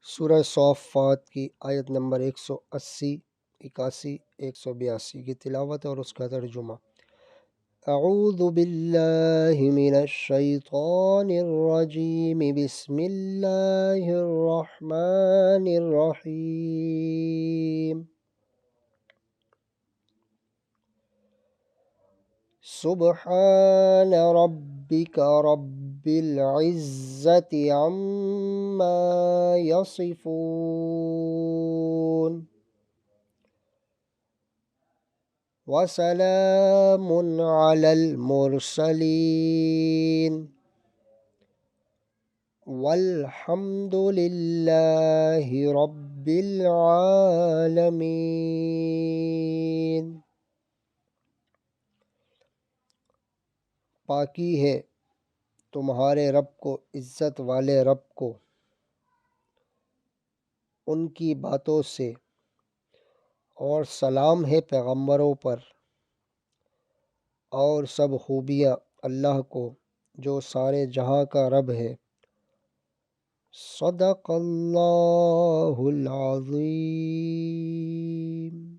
سورہ صافات کی آیت نمبر 180، 81، 182 کی تلاوت اور اس کا ترجمہ۔ اعوذ باللہ من الشیطان الرجیم، بسم اللہ الرحمن الرحیم۔ سبحان ربک رب العزة عما يصفون، وسلام على المرسلين، والحمد لله رب العالمين۔ پاکی ہے تمہارے رب کو، عزت والے رب کو، ان کی باتوں سے، اور سلام ہے پیغمبروں پر، اور سب خوبیاں اللہ کو جو سارے جہاں کا رب ہے۔ صدق اللہ العظیم۔